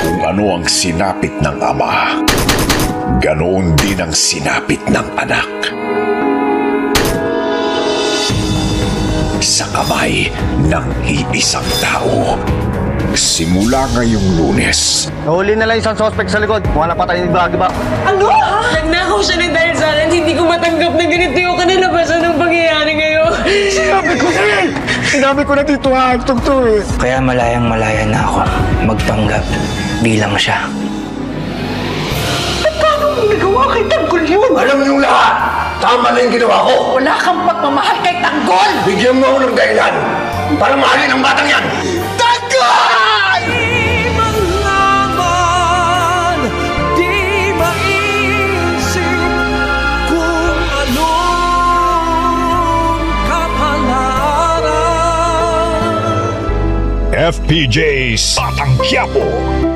Kung ano ang sinapit ng ama, ganoon din ang sinapit ng anak. Sa kamay ng iisang tao. Simula ngayong Lunes, Nahuli na lang isang suspect sa likod. Mukhang napatay ni Bagba. Ano? Nagnakaw siya na dahil sa akin. Hindi ko matanggap na ganito yung kanalabasan ng pangyayari ngayon. Sinabi ko na rin! Sinabi ko na dito hahagtog to eh. Kaya malayang-malaya na ako magpanggap bilang siya. Paano mo nagawa kay Tanggol yun? Alam mo yung lahat! Tama na yung ginawa ko! Wala kang pagmamahal kay Tanggol! Bigyan mo ako ng dahilan para mahalin ang batang yan! Tanggol! FPJ's Batang Quiapo.